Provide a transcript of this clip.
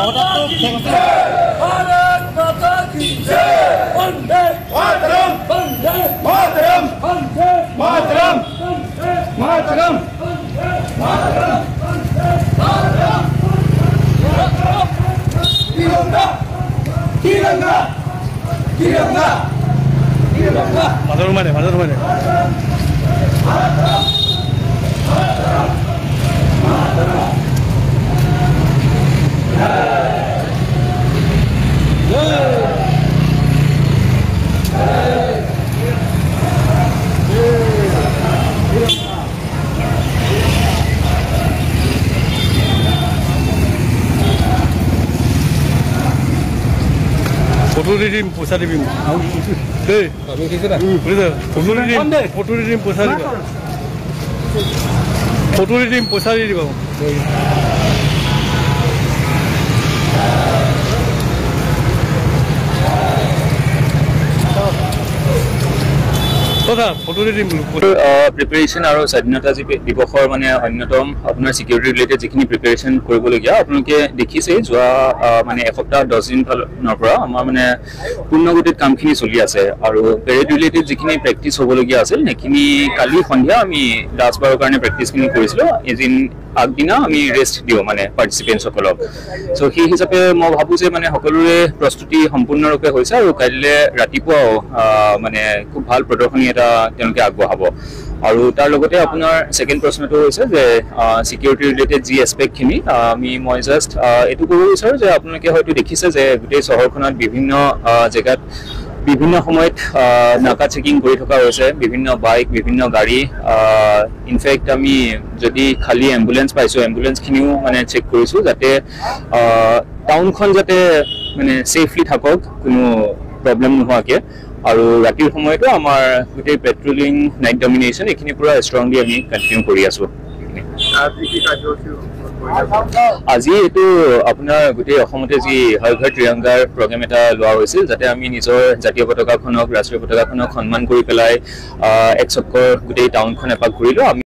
भारत माता की जय वंदे मातरम वंदे मातरम वंदे मातरम मातरम मातरम तिरंगा तिरंगा तिरंगा तिरंगा मातरम माने फोटो दे दिम पैसा दिम दे फोटो दे दिम पैसा दिम फोटो दे दिम पैसा दे दिबा প্ৰিপেৰেশ্যন আৰু স্বাধীনতা দিৱসৰ মানে অন্যতম আপোনাৰ চিকিউৰিটি ৰিলেটেড যিখিনি প্ৰিপেৰেশ্যন কৰিবলগীয়া আপোনালোকে দেখিছে যোৱা মানে এসপ্তাহ 10 দিনৰ পৰা আমাৰ মানে পূৰ্ণগতিত কামখিনি চলি আছে আৰু পেৰেড ৰিলেটেড যিখিনি প্ৰেক্টিছ হ'বলগীয়া আছিল সেইখিনি কালি সন্ধিয়া আমি 10-12 কাৰণে প্ৰেক্টিছখিনি কৰিছিলোঁ এদিন আগদিনা আমি ৰেষ্ট দিওঁ মানে পাৰ্টিচিপেণ্টসকলক চ' সেই হিচাপে মই ভাবোঁ যে মানে সকলোৰে প্ৰস্তুতি সম্পূৰ্ণৰূপে হৈছে আৰু কাইলৈ ৰাতিপুৱাও মানে খুব ভাল প্ৰদৰ্শনী এটা তেওঁলোকে আগবঢ়াব আৰু তাৰ লগতে আপোনাৰ ছেকেণ্ড প্ৰশ্নটো হৈছে যে চিকিউৰিটি ৰিলেটেড যি এছপেক্টখিনি মই জাষ্ট এইটো ক'ব বিচাৰোঁ যে আপোনালোকে হয়তো দেখিছে যে গোটেই চহৰখনত বিভিন্ন জেগাত বিভিন্ন সময়ত নাকা চেকিং কৰি থকা হৈছে বিভিন্ন বাইক বিভিন্ন গাড়ী ইনফেক্ট আমি যদি খালি এম্বুলেন্স পাইছোঁ এম্বুলেন্সখিনিও মানে চেক কৰিছোঁ যাতে টাউনখন যাতে মানে ছেফলি থাকক কোনো প্ৰব্লেম নোহোৱাকৈ আৰু ৰাতিৰ সময়তো আমাৰ গোটেই পেট্ৰলিং নাইট ডমিনেশ্যন এইখিনি পুৰা ষ্ট্ৰংলি আমি কণ্টিনিউ কৰি আছোঁ আজি এইটো আপোনাৰ গোটেই অসমতে যি হৰ ঘৰ ত্ৰিৰংগাৰ প্ৰগ্ৰেম এটা লোৱা হৈছিল যাতে আমি নিজৰ জাতীয় পতাকাখনক ৰাষ্ট্ৰীয় পতাকাখনক সন্মান কৰি পেলাই এক চক্কৰ গোটেই টাউনখন এপাক ঘূৰিলোঁ আমি